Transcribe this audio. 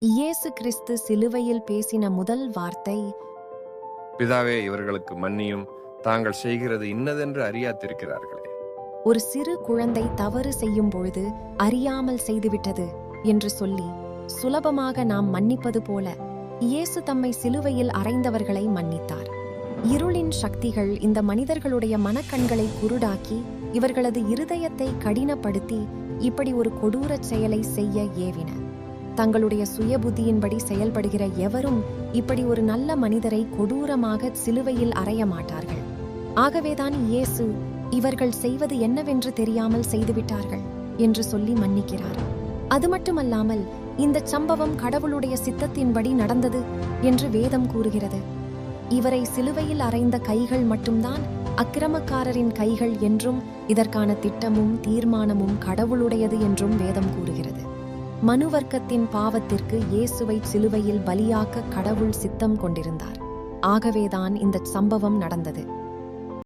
இயேசு கிறிஸ்து சிலுவையில் பேசின முதல் வார்த்தை, பிதாவே, இவர்களுக்கு மன்னியும், தாங்கள் செய்கிறது இன்னதென்று அறியாதிருக்கிறார்களே. ஒரு சிறு குழந்தை தவறு செய்யும் பொழுது அறியாமல் செய்துவிட்டது என்று சொல்லி சுலபமாக நாம் மன்னிப்பது போல இயேசு தம்மை சிலுவையில் அறைந்தவர்களை மன்னித்தார். இருளின் சக்திகள் இந்த மனிதர்களுடைய மனக்கண்களை குருடாக்கி இவர்களது இருதயத்தை கடினப்படுத்தி இப்படி ஒரு கொடூரச் செயலை செய்ய ஏவின. தங்களுடைய சுயபுத்தியின்படி செயல்படுகிற எவரும் இப்படி ஒரு நல்ல மனிதரை கொடூரமாக சிலுவையில் அறைய மாட்டார்கள். ஆகவேதான் இயேசு இவர்கள் செய்வது என்னவென்று தெரியாமல் செய்துவிட்டார்கள் என்று சொல்லி மன்னிக்கிறார். அது மட்டுமல்லாமல் இந்த சம்பவம் கடவுளுடைய சித்தத்தின்படி நடந்தது என்று வேதம் கூறுகிறது. இவரை சிலுவையில் அறைந்த கைகள் மட்டும்தான் அக்கிரமக்காரரின் கைகள் என்றும் இதற்கான திட்டமும் தீர்மானமும் கடவுளுடையது என்றும் வேதம் கூறுகிறது. மனுவர்க்கத்தின் பாவத்திற்கு இயேசுவை சிலுவையில் பலியாக்க கடவுள் சித்தம் கொண்டிருந்தார். ஆகவேதான் இந்த சம்பவம் நடந்தது.